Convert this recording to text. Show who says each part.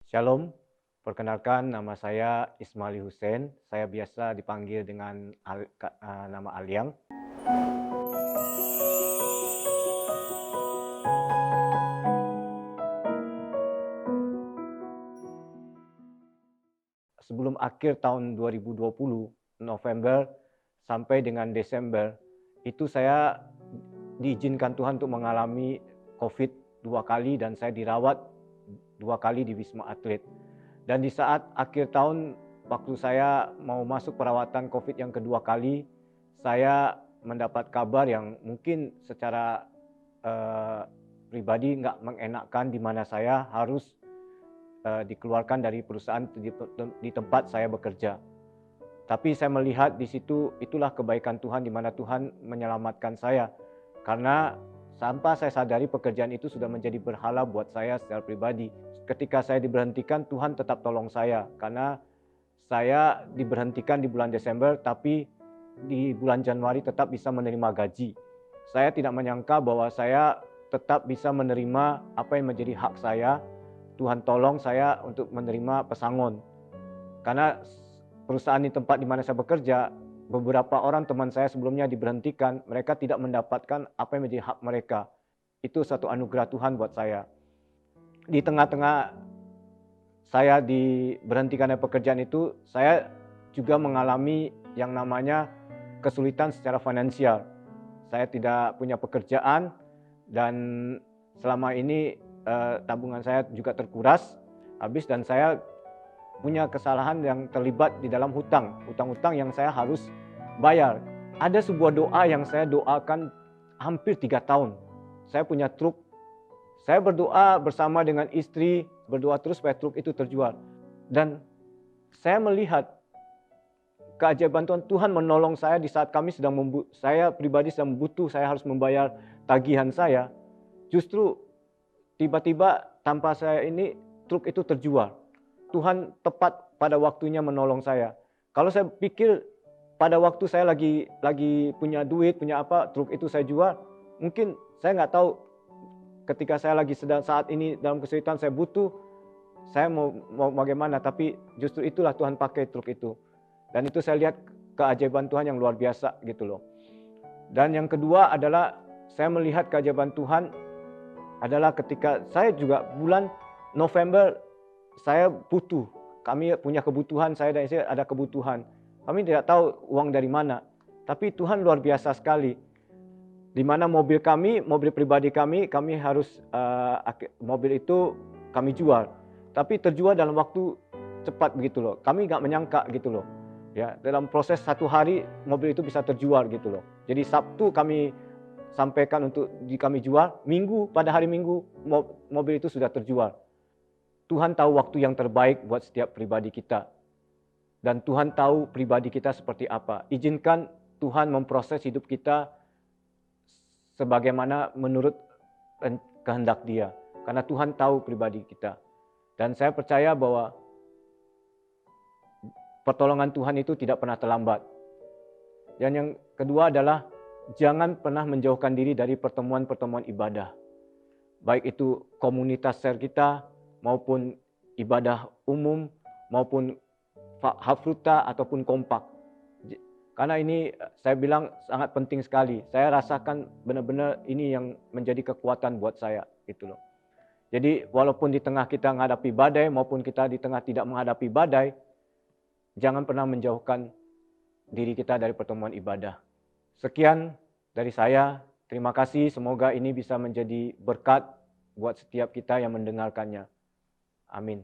Speaker 1: Shalom, perkenalkan nama saya Ismail Hussein. Saya biasa dipanggil dengan nama Aliang. Sebelum akhir tahun 2020, November sampai dengan Desember, itu saya diizinkan Tuhan untuk mengalami COVID 2 kali dan saya dirawat 2 kali di Wisma Atlet. Dan di saat akhir tahun, waktu saya mau masuk perawatan COVID yang kedua kali, saya mendapat kabar yang mungkin secara pribadi nggak mengenakan, di mana saya harus dikeluarkan dari perusahaan di tempat saya bekerja. Tapi saya melihat di situ itulah kebaikan Tuhan, di mana Tuhan menyelamatkan saya. Karena tanpa saya sadari pekerjaan itu sudah menjadi berhala buat saya secara pribadi. Ketika saya diberhentikan, Tuhan tetap tolong saya. Karena saya diberhentikan di bulan Desember, tapi di bulan Januari tetap bisa menerima gaji. Saya tidak menyangka bahwa saya tetap bisa menerima apa yang menjadi hak saya. Tuhan tolong saya untuk menerima pesangon. Karena perusahaan di tempat di mana saya bekerja, beberapa orang teman saya sebelumnya diberhentikan, mereka tidak mendapatkan apa yang menjadi hak mereka. Itu satu anugerah Tuhan buat saya. Di tengah-tengah saya diberhentikan dari pekerjaan itu, saya juga mengalami yang namanya kesulitan secara finansial. Saya tidak punya pekerjaan dan selama ini tabungan saya juga terkuras habis dan saya punya kesalahan yang terlibat di dalam hutang-hutang yang saya harus bayar. Ada sebuah doa yang saya doakan hampir 3 tahun. Saya punya truk, saya berdoa bersama dengan istri, berdoa terus supaya truk itu terjual. Dan saya melihat keajaiban Tuhan menolong saya di saat saya pribadi sedang butuh, saya harus membayar tagihan saya. Justru tiba-tiba tanpa saya ini truk itu terjual. Tuhan tepat pada waktunya menolong saya. Kalau saya pikir pada waktu saya lagi punya duit, punya apa, truk itu saya jual, mungkin saya nggak tahu ketika saya lagi sedang saat ini dalam kesulitan, saya butuh, saya mau bagaimana, tapi justru itulah Tuhan pakai truk itu. Dan itu saya lihat keajaiban Tuhan yang luar biasa gitu loh. Dan yang kedua adalah saya melihat keajaiban Tuhan adalah ketika saya juga bulan November saya butuh. Kami punya kebutuhan, saya dan istri ada kebutuhan. Kami tidak tahu uang dari mana. Tapi Tuhan luar biasa sekali. Di mana mobil pribadi kami harus mobil itu kami jual. Tapi terjual dalam waktu cepat begitu loh. Kami nggak menyangka gitu loh. Ya, dalam proses 1 hari mobil itu bisa terjual gitu loh. Jadi Sabtu kami sampaikan untuk kami jual, pada hari Minggu mobil itu sudah terjual. Tuhan tahu waktu yang terbaik buat setiap pribadi kita. Dan Tuhan tahu pribadi kita seperti apa. Izinkan Tuhan memproses hidup kita sebagaimana menurut kehendak Dia. Karena Tuhan tahu pribadi kita. Dan saya percaya bahwa pertolongan Tuhan itu tidak pernah terlambat. Dan yang kedua adalah jangan pernah menjauhkan diri dari pertemuan-pertemuan ibadah. Baik itu komunitas share kita, maupun ibadah umum, maupun hafruta ataupun kompak. Karena ini saya bilang sangat penting sekali. Saya rasakan benar-benar ini yang menjadi kekuatan buat saya gitu loh. Jadi walaupun di tengah kita menghadapi badai maupun kita di tengah tidak menghadapi badai, jangan pernah menjauhkan diri kita dari pertemuan ibadah. Sekian dari saya. Terima kasih. Semoga ini bisa menjadi berkat buat setiap kita yang mendengarkannya. Amin.